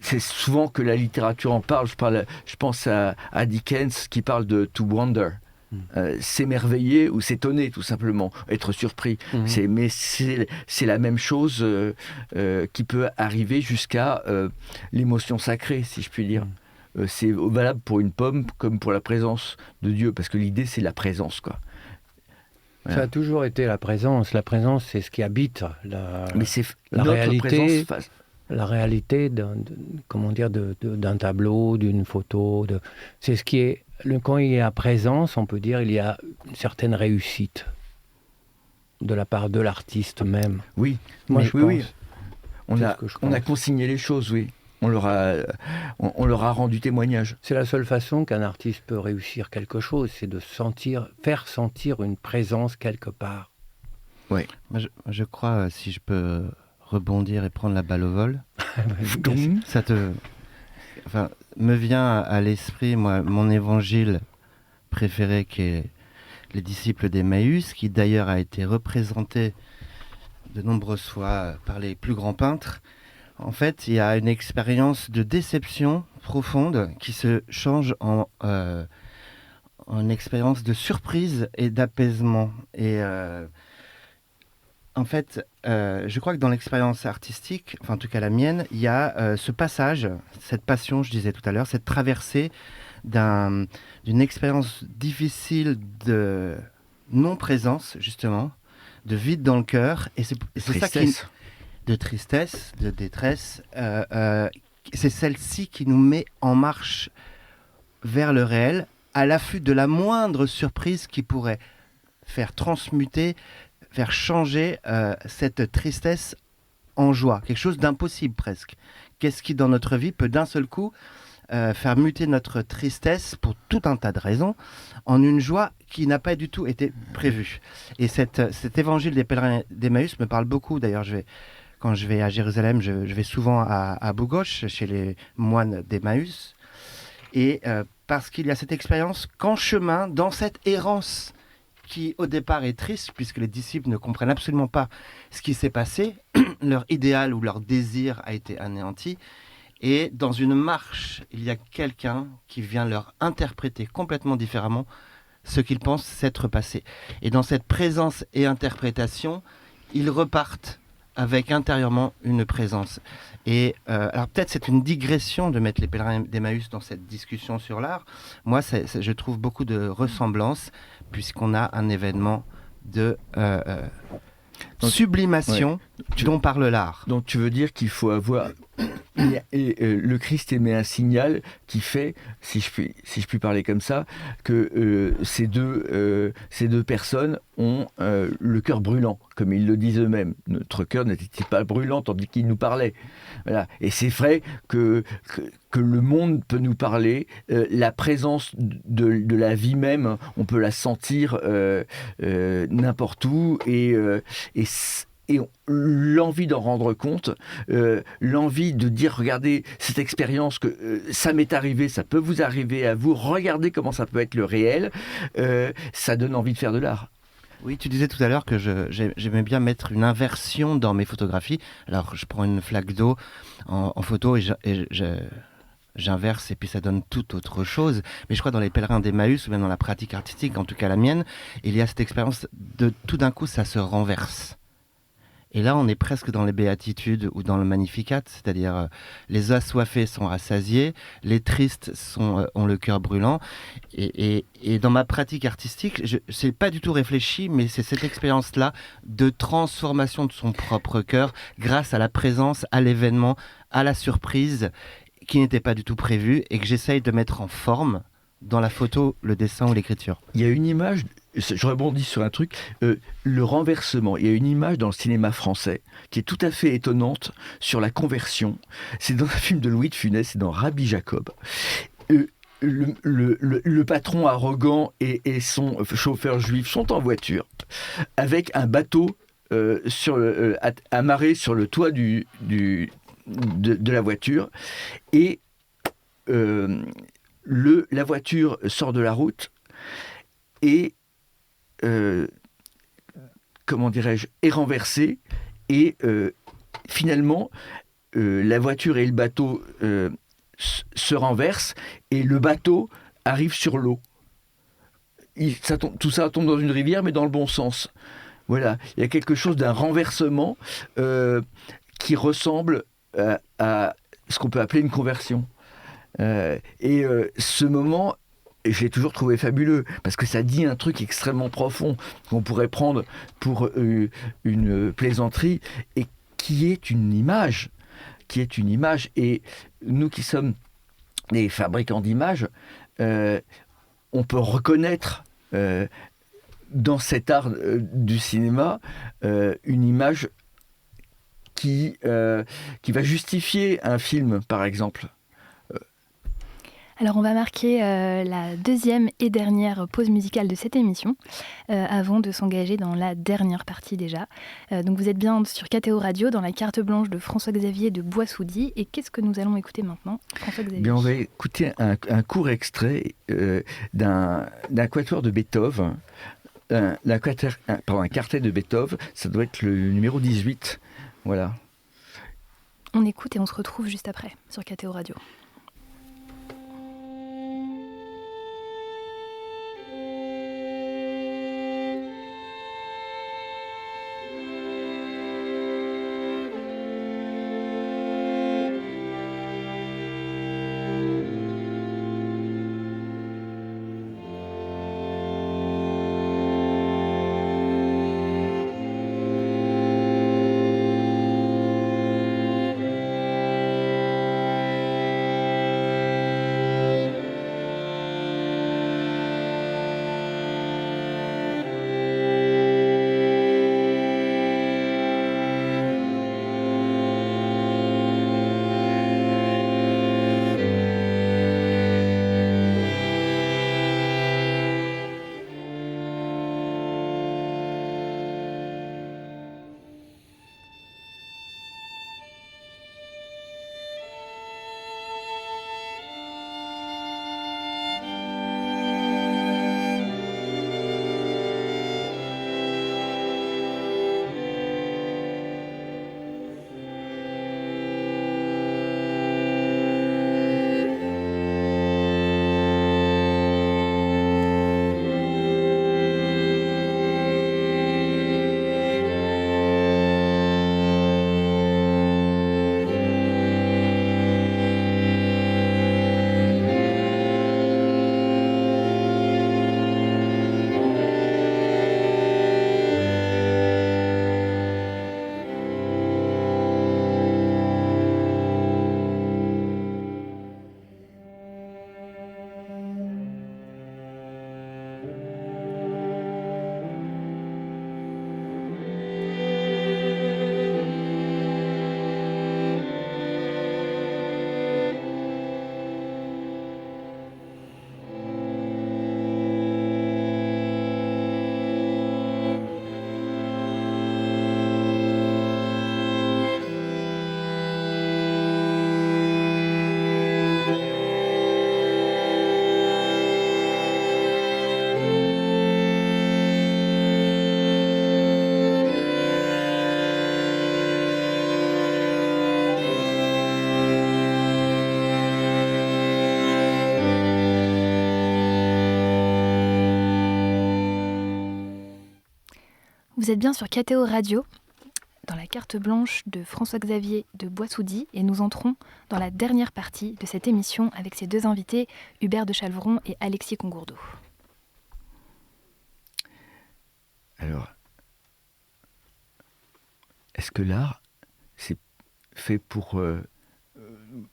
c'est souvent que la littérature en parle. Je pense à Dickens qui parle de « to wonder ». S'émerveiller ou s'étonner, tout simplement, être surpris. Mais c'est la même chose qui peut arriver jusqu'à l'émotion sacrée, si je puis dire. C'est valable pour une pomme comme pour la présence de Dieu, parce que l'idée, c'est la présence, quoi. Voilà. Ça a toujours été la présence. La présence, c'est ce qui habite Mais c'est la notre réalité. présence La réalité d'un tableau, d'une photo. C'est ce qui est... Quand il y a présence, on peut dire il y a une certaine réussite de la part de l'artiste même. Oui, moi je pense. Oui. On a consigné les choses, oui. On leur a rendu témoignage. C'est la seule façon qu'un artiste peut réussir quelque chose, c'est de faire sentir une présence quelque part. Oui. Moi, je crois, si je peux rebondir et prendre la balle au vol, me vient à l'esprit, moi, mon évangile préféré qui est les disciples d'Emmaüs, qui d'ailleurs a été représenté de nombreuses fois par les plus grands peintres. En fait, il y a une expérience de déception profonde qui se change en expérience de surprise et d'apaisement. Et en fait, je crois que dans l'expérience artistique, enfin en tout cas la mienne, il y a ce passage, cette passion, je disais tout à l'heure, cette traversée d'une expérience difficile de non-présence, justement, de vide dans le cœur. Et c'est ça qui... De tristesse, de détresse. C'est celle-ci qui nous met en marche vers le réel, à l'affût de la moindre surprise qui pourrait faire transmuter, faire changer cette tristesse en joie, quelque chose d'impossible presque. Qu'est-ce qui dans notre vie peut d'un seul coup faire muter notre tristesse pour tout un tas de raisons en une joie qui n'a pas du tout été prévue. Et cet évangile des pèlerins d'Emmaüs me parle beaucoup. D'ailleurs, quand je vais à Jérusalem, je vais souvent à Bougoche, chez les moines d'Emmaüs. Et parce qu'il y a cette expérience qu'en chemin, dans cette errance qui au départ est triste, puisque les disciples ne comprennent absolument pas ce qui s'est passé, leur idéal ou leur désir a été anéanti, et dans une marche, il y a quelqu'un qui vient leur interpréter complètement différemment ce qu'ils pensent s'être passé. Et dans cette présence et interprétation, ils repartent avec intérieurement une présence. Et alors peut-être c'est une digression de mettre les pèlerins d'Emmaüs dans cette discussion sur l'art. Moi, je trouve beaucoup de ressemblances, puisqu'on a un événement de sublimation dont parle l'art. Donc tu veux dire qu'il faut avoir... le Christ émet un signal qui fait, si je puis parler comme ça, que ces deux personnes ont le cœur brûlant, comme ils le disent eux-mêmes. Notre cœur n'était pas brûlant tandis qu'ils nous parlaient. Voilà. Et c'est vrai que le monde peut nous parler, la présence de la vie même, on peut la sentir n'importe où, et l'envie d'en rendre compte, l'envie de dire, regardez, cette expérience, que ça m'est arrivé, ça peut vous arriver à vous, regardez comment ça peut être le réel, ça donne envie de faire de l'art. Oui, tu disais tout à l'heure que j'aimais bien mettre une inversion dans mes photographies. Alors, je prends une flaque d'eau en photo et j'inverse et puis ça donne tout autre chose. Mais je crois dans les pèlerins d'Emmaüs ou même dans la pratique artistique, en tout cas la mienne, il y a cette expérience de tout d'un coup ça se renverse. Et là, on est presque dans les béatitudes ou dans le Magnificat, c'est-à-dire les assoiffés sont rassasiés, les tristes ont le cœur brûlant. Et dans ma pratique artistique, c'est pas du tout réfléchi, mais c'est cette expérience-là de transformation de son propre cœur grâce à la présence, à l'événement, à la surprise qui n'était pas du tout prévue et que j'essaye de mettre en forme dans la photo, le dessin ou l'écriture. Il y a une image, je rebondis sur un truc, le renversement. Il y a une image dans le cinéma français qui est tout à fait étonnante sur la conversion. C'est dans un film de Louis de Funès, c'est dans Rabbi Jacob. Le patron arrogant et son chauffeur juif sont en voiture avec un bateau amarré sur le toit de la voiture, et la voiture sort de la route et comment dirais-je, est renversée, et finalement la voiture et le bateau se renversent et le bateau arrive sur l'eau. Tout ça tombe dans une rivière, mais dans le bon sens. Voilà, il y a quelque chose d'un renversement qui ressemble à ce qu'on peut appeler une conversion. Ce moment, je l'ai toujours trouvé fabuleux, parce que ça dit un truc extrêmement profond qu'on pourrait prendre pour une plaisanterie, et qui est une image. Et nous qui sommes des fabricants d'images, on peut reconnaître dans cet art du cinéma une image qui va justifier un film, par exemple. Alors on va marquer la deuxième et dernière pause musicale de cette émission, avant de s'engager dans la dernière partie déjà. Donc vous êtes bien sur KTO Radio, dans la carte blanche de François-Xavier de Boissoudy. Et qu'est-ce que nous allons écouter maintenant, François-Xavier ? Bien, on va écouter un court extrait d'un quatuor de Beethoven, un quartet de Beethoven, ça doit être le numéro 18. Voilà. On écoute et on se retrouve juste après sur KTO Radio. Vous êtes bien sur KTO Radio, dans la carte blanche de François-Xavier de Boissoudy, et nous entrons dans la dernière partie de cette émission avec ses deux invités, Hubert de Chalvron et Alexis Congourdeau. Alors, est-ce que l'art, c'est fait pour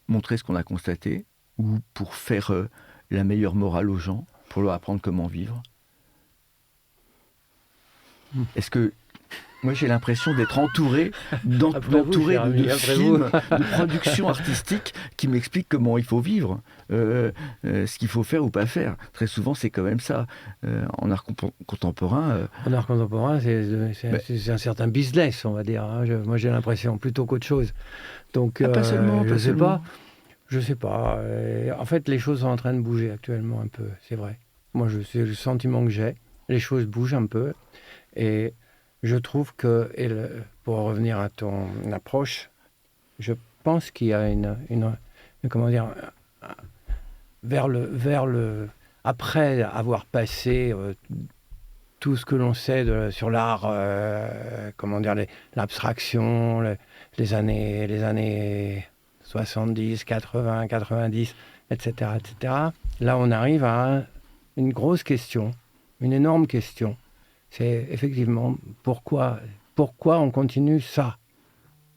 montrer ce qu'on a constaté ou pour faire la meilleure morale aux gens, pour leur apprendre comment vivre ? Est-ce que... Moi, j'ai l'impression d'être entouré d'entouré de films, de productions artistiques qui m'expliquent comment il faut vivre, ce qu'il faut faire ou pas faire. Très souvent, c'est quand même ça. En art contemporain... En art contemporain, c'est un certain business, on va dire. Hein. Moi, j'ai l'impression, plutôt qu'autre chose. Donc, pas seulement, je sais pas. En fait, les choses sont en train de bouger actuellement un peu, c'est vrai. Moi, c'est le sentiment que j'ai. Les choses bougent un peu. Et je trouve que, pour revenir à ton approche, je pense qu'il y a une comment dire, vers le après avoir passé tout ce que l'on sait sur l'art, comment dire, l'abstraction, les années 70, 80, 90, etc., etc. Là, on arrive à une grosse question, une énorme question. C'est effectivement pourquoi on continue ça ?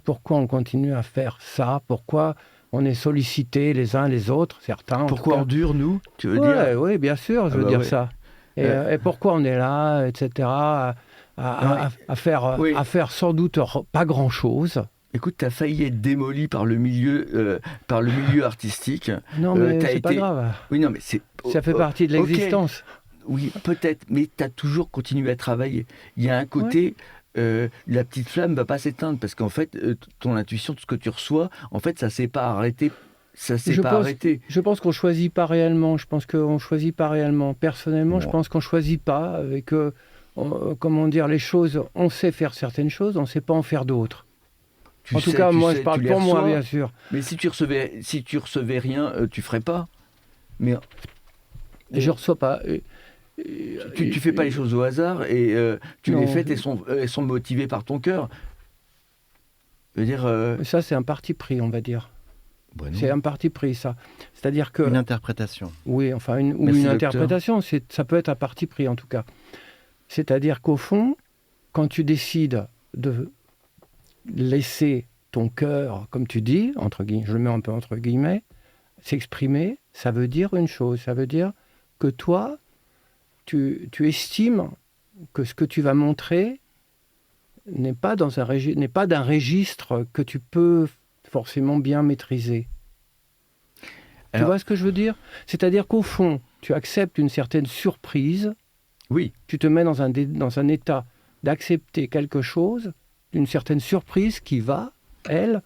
Pourquoi on continue à faire ça ? Pourquoi on est sollicités les uns les autres, certains. Pourquoi on dure, nous, tu veux dire ? Oui, bien sûr, je veux dire ça. Et pourquoi on est là, etc., à faire sans doute pas grand-chose. Écoute, tu as failli être démoli par le milieu artistique. Non, mais c'est pas grave. Oui, non, mais ça fait partie de l'existence. Okay. Oui, peut-être, mais tu as toujours continué à travailler. Il y a un côté, la petite flamme ne va pas s'éteindre, parce qu'en fait, ton intuition, tout ce que tu reçois, en fait, ça ne s'est pas arrêté. Je pense qu'on ne choisit pas réellement. Personnellement, bon. Je pense qu'on ne choisit pas. Avec, comment dire, les choses, on sait faire certaines choses, on ne sait pas en faire d'autres. En tout cas, moi, je parle pour moi, bien sûr. Mais si tu recevais rien, tu ne ferais pas. Mais je ne reçois pas. Tu fais pas les choses au hasard et tu les fais et sont motivées par ton cœur. Je veux dire, ça, c'est un parti pris, on va dire. Bon, c'est un parti pris, ça. C'est-à-dire que... Une interprétation. Oui, enfin, une interprétation, ça peut être un parti pris, en tout cas. C'est-à-dire qu'au fond, quand tu décides de laisser ton cœur, comme tu dis, je le mets un peu entre guillemets, s'exprimer, ça veut dire une chose. Ça veut dire que toi, tu estimes que ce que tu vas montrer n'est pas d'un registre que tu peux forcément bien maîtriser. Tu vois ce que je veux dire ? C'est-à-dire qu'au fond, tu acceptes une certaine surprise. Oui. Tu te mets dans un état d'accepter quelque chose, d'une certaine surprise qui va, elle,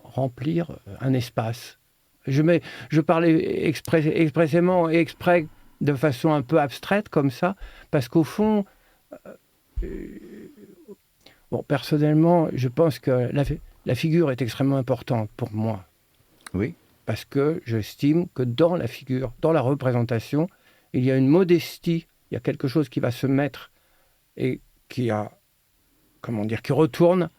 remplir un espace. Je parlais expressément et exprès de façon un peu abstraite comme ça, parce qu'au fond, personnellement, je pense que la figure est extrêmement importante pour moi. Oui. Parce que j'estime que dans la figure, dans la représentation, il y a une modestie, il y a quelque chose qui va se mettre et qui retourne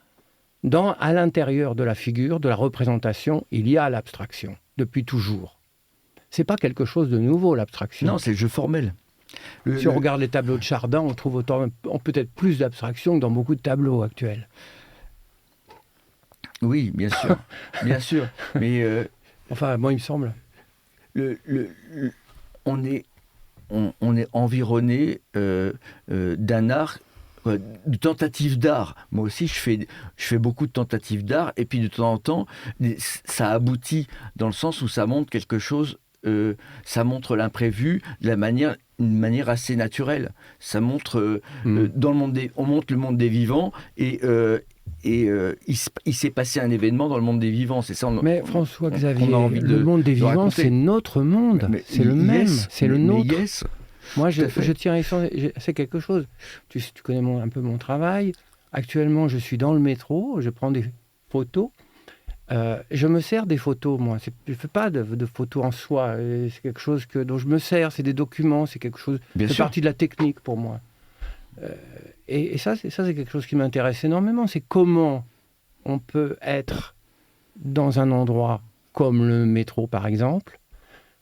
à l'intérieur de la figure, de la représentation, il y a l'abstraction, depuis toujours. C'est pas quelque chose de nouveau, l'abstraction. Non, c'est le jeu formel. Si on regarde les tableaux de Chardin, on trouve peut-être plus d'abstraction que dans beaucoup de tableaux actuels. Oui, bien sûr. Bien sûr. Mais enfin, moi, il me semble. On est environné d'un art, de tentatives d'art. Moi aussi, je fais beaucoup de tentatives d'art, et puis de temps en temps, ça aboutit dans le sens où ça montre quelque chose. Ça montre l'imprévu d'une manière assez naturelle. Ça montre dans le monde on montre le monde des vivants et il s'est passé un événement dans le monde des vivants. C'est ça. Mais François-Xavier, le monde des vivants, c'est notre monde. C'est le même. C'est le nôtre. Yes. Moi, je tiens. C'est quelque chose. Tu connais un peu mon travail. Actuellement, je suis dans le métro. Je prends des photos. Je me sers des photos, moi. Je ne fais pas de photos en soi. C'est quelque chose dont je me sers. C'est des documents. C'est quelque chose. C'est partie de la technique pour moi. Et ça, c'est quelque chose qui m'intéresse énormément. C'est comment on peut être dans un endroit comme le métro, par exemple,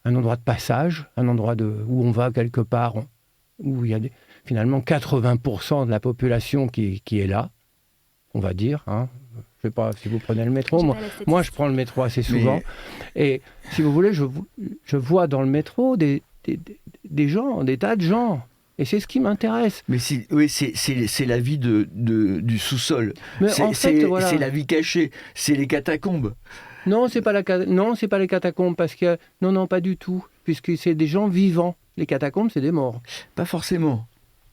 un endroit de passage, un endroit où on va quelque part, où il y a finalement 80% de la population qui est là, on va dire. Hein. Je ne sais pas si vous prenez le métro. Moi, je prends le métro assez souvent. Et si vous voulez, je vois dans le métro des gens, des tas de gens. Et c'est ce qui m'intéresse. Mais c'est la vie du sous-sol. Voilà. C'est la vie cachée. C'est les catacombes. Non, c'est pas les catacombes, parce que non, pas du tout, puisque c'est des gens vivants. Les catacombes, c'est des morts. Pas forcément.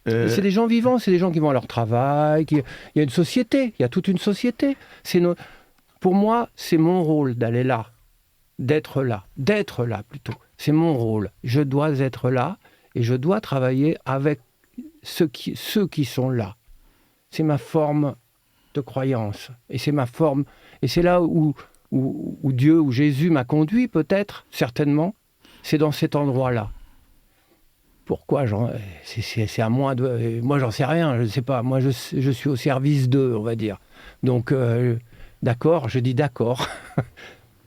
C'est des gens vivants, c'est des gens qui vont à leur travail. Il y a une société, il y a toute une société. Pour moi, c'est mon rôle d'aller là, d'être là plutôt. C'est mon rôle. Je dois être là et je dois travailler avec ceux qui sont là. C'est ma forme de croyance et c'est ma forme. Et c'est là où Dieu, où Jésus m'a conduit, peut-être, certainement, c'est dans cet endroit-là. Pourquoi c'est à moi de... Moi, j'en sais rien, je ne sais pas. Moi, je suis au service d'eux, on va dire. Donc, d'accord, je dis d'accord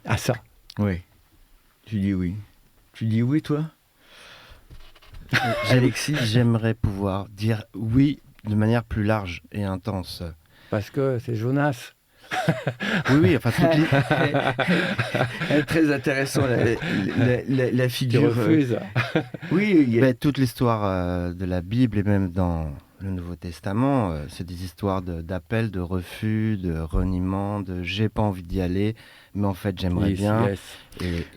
à ça. Oui. Tu dis oui. Tu dis oui, toi Alexis? J'aimerais pouvoir dire oui de manière plus large et intense. Parce que c'est Jonas. Oui, enfin, très intéressant la figure. Tu refuses. Oui, toute l'histoire de la Bible et même dans le Nouveau Testament, c'est des histoires d'appel, de refus, de reniement, de j'ai pas envie d'y aller, mais en fait j'aimerais bien. Yes.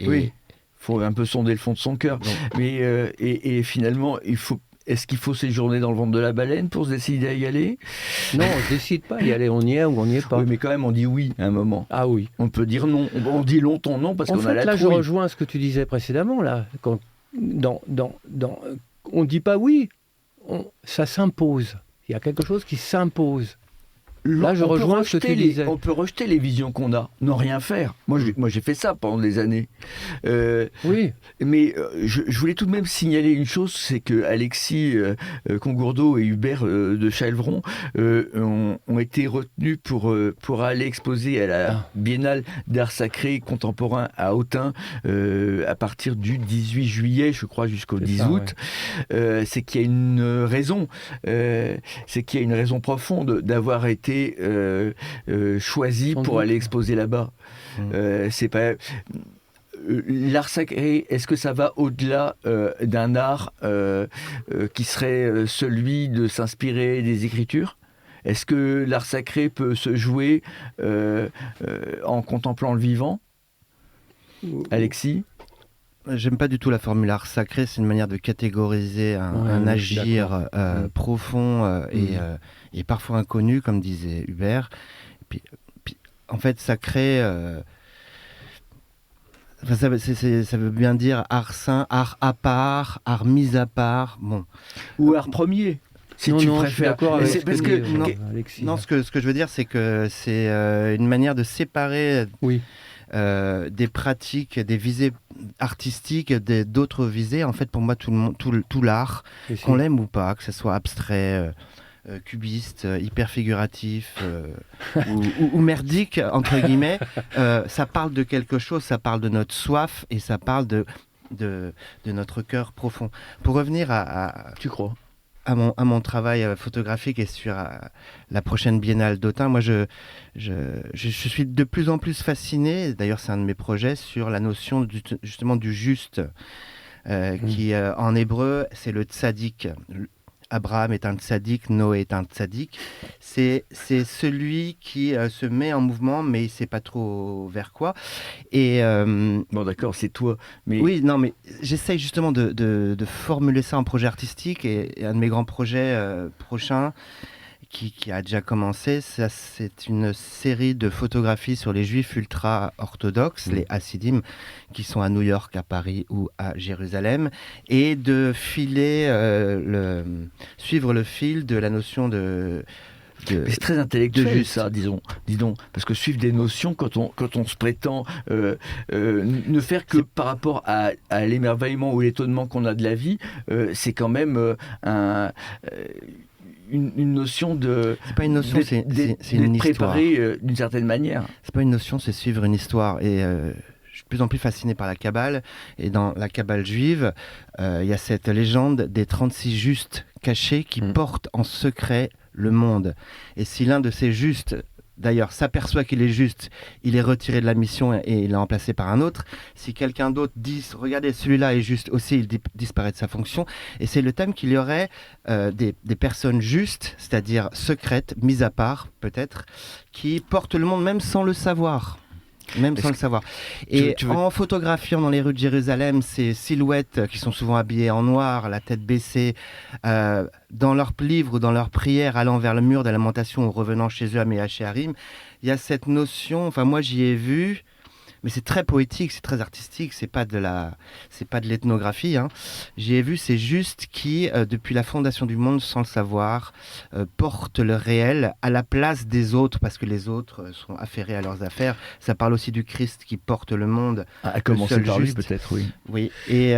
Oui, faut un peu sonder le fond de son cœur. Mais et finalement, est-ce qu'il faut séjourner dans le ventre de la baleine pour se décider à y aller? Non, on ne décide pas d'y aller, on y est ou on n'y est pas. Oui, mais quand même, on dit oui à un moment. Ah oui. On peut dire non. On dit longtemps non parce qu'on a la trouille. Là, je rejoins ce que tu disais précédemment. Là, on ne dit pas oui, ça s'impose. Il y a quelque chose qui s'impose. Là, je rejoins ce que tu disais. On peut rejeter les visions qu'on a, non rien faire. Moi, j'ai fait ça pendant des années. Oui. Mais je voulais tout de même signaler une chose, c'est que Alexis Congourdeau et Hubert de Chaelvron ont été retenus pour aller exposer à la Biennale d'art sacré contemporain à Autun à partir du 18 juillet, je crois, jusqu'au 10 août. Ouais. C'est qu'il y a une raison. C'est qu'il y a une raison profonde d'avoir été choisi pour aller exposer là-bas. C'est pas l'art sacré. Est-ce que ça va au-delà d'un art qui serait celui de s'inspirer des Écritures? Est-ce que l'art sacré peut se jouer en contemplant le vivant? Alexis? J'aime pas du tout la formule art sacré, c'est une manière de catégoriser un agir profond et parfois inconnu, comme disait Hubert. Puis, en fait, sacré, ça veut bien dire art saint, art à part, art mis à part, bon. Ou art premier. Si tu préfères. Je suis d'accord avec parce que Alexis. Non, ce que je veux dire, c'est que c'est une manière de séparer. Oui. Des pratiques, des visées artistiques, d'autres visées. En fait, pour moi, tout l'art, qu'on l'aime ou pas, que ce soit abstrait, cubiste, hyper figuratif ou merdique, entre guillemets, ça parle de quelque chose, ça parle de notre soif et ça parle de notre cœur profond. Pour revenir Tu crois à mon travail photographique et sur la prochaine Biennale d'Autun, moi je suis de plus en plus fasciné, d'ailleurs c'est un de mes projets, sur la notion justement du juste, qui en hébreu c'est le tzaddik. Abraham est un tzaddik, Noé est un tzaddik. C'est celui qui se met en mouvement, mais il ne sait pas trop vers quoi. Et bon, d'accord, c'est toi. Mais... Oui, non, mais j'essaye justement de formuler ça en projet artistique. Et un de mes grands projets prochains, qui a déjà commencé, c'est une série de photographies sur les juifs ultra-orthodoxes, les Hassidim, qui sont à New York, à Paris ou à Jérusalem, et de suivre le fil de la notion de c'est très intellectuel ça, disons, parce que suivre des notions quand on se prétend ne faire que par rapport à l'émerveillement ou l'étonnement qu'on a de la vie, c'est quand même une notion de... C'est pas une notion, c'est une d'être histoire. préparé d'une certaine manière. C'est pas une notion, c'est suivre une histoire. Et je suis de plus en plus fasciné par la Kabbale. Et dans la Kabbale juive, il y a cette légende des 36 justes cachés qui portent en secret le monde. Et si l'un de ces justes, d'ailleurs, s'aperçoit qu'il est juste, il est retiré de la mission et il est remplacé par un autre. Si quelqu'un d'autre dit « Regardez, celui-là est juste aussi », il disparaît de sa fonction. Et c'est le thème qu'il y aurait des personnes justes, c'est-à-dire secrètes, mises à part peut-être, qui portent le monde même sans le savoir. Même sans le savoir. Et en photographiant dans les rues de Jérusalem ces silhouettes qui sont souvent habillées en noir, la tête baissée, dans leurs livres ou dans leurs prières, allant vers le mur de la lamentation ou revenant chez eux à Méhacharim, il y a cette notion, enfin moi j'y ai vu, mais c'est très poétique, c'est très artistique, c'est pas de l'ethnographie. Hein. J'y ai vu ces justes qui, depuis la fondation du monde, sans le savoir, portent le réel à la place des autres, parce que les autres sont affairés à leurs affaires. Ça parle aussi du Christ qui porte le monde. À commencer par lui, peut-être, oui. Oui, et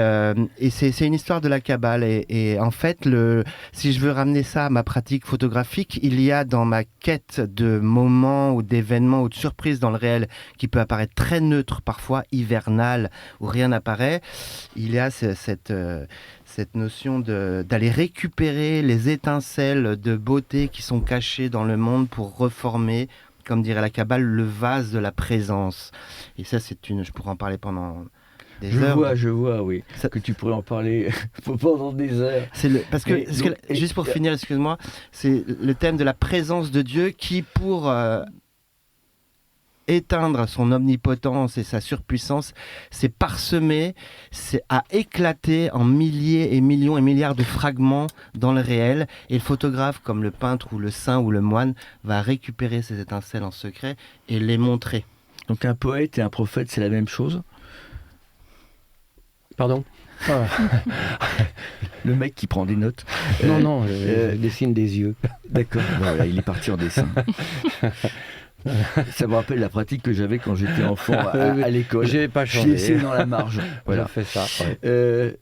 c'est une histoire de la Kabbale. Et en fait, si je veux ramener ça à ma pratique photographique, il y a dans ma quête de moments ou d'événements ou de surprises dans le réel qui peut apparaître très neutre, parfois hivernal, où rien n'apparaît, il y a cette notion d'aller récupérer les étincelles de beauté qui sont cachées dans le monde pour reformer, comme dirait la Kabbale, le vase de la présence. Et ça, je pourrais en parler pendant des heures. Je vois, oui. Que tu pourrais en parler pendant des heures. Juste pour finir, excuse-moi, c'est le thème de la présence de Dieu qui, pour éteindre son omnipotence et sa surpuissance, c'est parsemé, c'est à éclater en milliers et millions et milliards de fragments dans le réel. Et le photographe, comme le peintre ou le saint ou le moine, va récupérer ces étincelles en secret et les montrer. Donc un poète et un prophète, c'est la même chose ? Pardon ? Le mec qui prend des notes. Non, je dessine des yeux. D'accord, voilà, il est parti en dessin. Ça me rappelle la pratique que j'avais quand j'étais enfant à l'école. J'ai pas changé. Je laissais dans la marge. Voilà. J'ai fait ça. Ouais.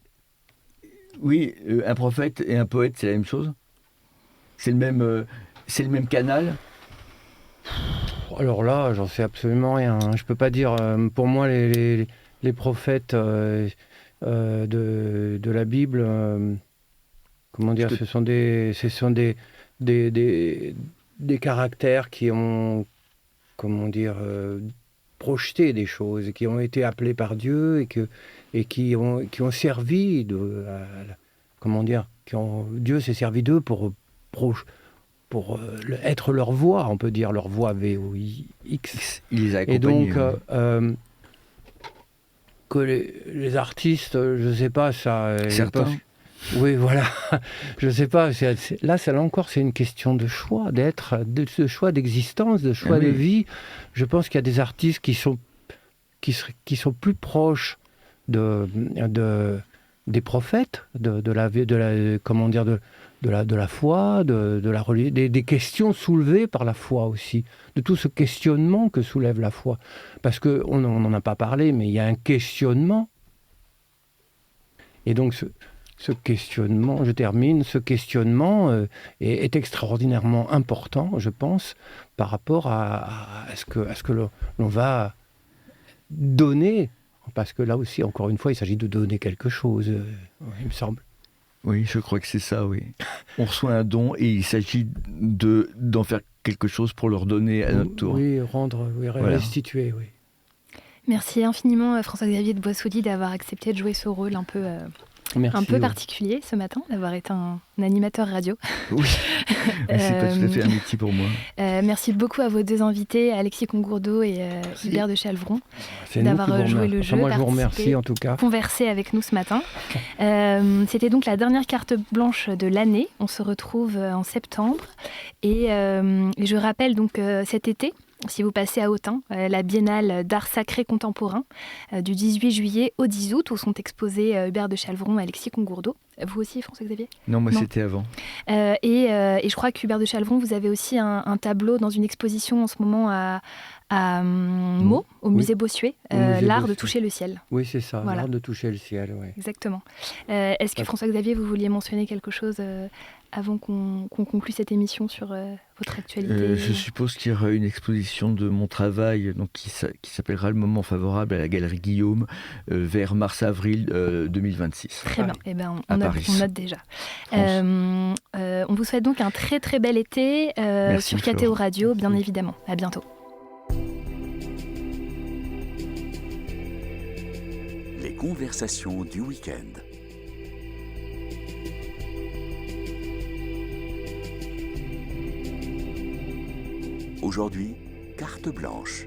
Oui, un prophète et un poète, c'est la même chose ? C'est le même canal ? Alors là, j'en sais absolument rien. Je peux pas dire. Pour moi, les prophètes de la Bible, comment dire, ce sont des caractères qui ont, comment dire, projeté des choses, qui ont été appelés par Dieu et qui ont servi comment dire, Dieu s'est servi d'eux pour être leur voix, on peut dire leur voix VOIX. Il les a accompagnés. Et donc que les artistes, je sais pas ça. Certains. Oui, voilà. Je sais pas. Là, encore, c'est une question de choix, de choix d'existence, de choix de vie. Je pense qu'il y a des artistes qui sont plus proches des prophètes, de la foi, des questions soulevées par la foi aussi, de tout ce questionnement que soulève la foi. Parce qu'on n'en a pas parlé, mais il y a un questionnement. Et donc, ce questionnement, est extraordinairement important, je pense, par rapport à ce que l'on va donner. Parce que là aussi, encore une fois, il s'agit de donner quelque chose, il me semble. Oui, je crois que c'est ça, oui. On reçoit un don et il s'agit d'en faire quelque chose pour leur donner à notre tour. Oui, restituer, oui. Merci infiniment François-Xavier de Boissoudy d'avoir accepté de jouer ce rôle un peu particulier ce matin, d'avoir été un animateur radio. Oui, mais c'est pas tout à fait un métier pour moi. Merci beaucoup à vos deux invités, Alexis Congourdeau et Hubert de Chalvron, c'est d'avoir joué le jeu, moi je vous remercie en tout cas. Conversé avec nous ce matin. C'était donc la dernière carte blanche de l'année. On se retrouve en septembre. Et je rappelle donc cet été, si vous passez à Autun, la biennale d'art sacré contemporain du 18 juillet au 10 août, où sont exposés Hubert de Chalvron et Alexis Congourdeau. Vous aussi, François-Xavier ? Non, moi c'était avant. Et je crois qu'Hubert de Chalvron, vous avez aussi un tableau dans une exposition en ce moment à Meaux, au musée Bossuet, l'art de toucher le ciel. Oui, c'est ça, voilà. L'art de toucher le ciel, oui. Exactement. Est-ce que François-Xavier, vous vouliez mentionner quelque chose avant qu'on conclue cette émission sur votre actualité? Je suppose qu'il y aura une exposition de mon travail donc, qui s'appellera Le moment favorable à la Galerie Guillaume vers mars-avril 2026. Très bien, eh ben, À on Paris. note déjà. On vous souhaite donc un très très bel été Merci, sur KTO Flore. Radio, bien évidemment. À bientôt. Les conversations du week-end. Aujourd'hui, carte blanche.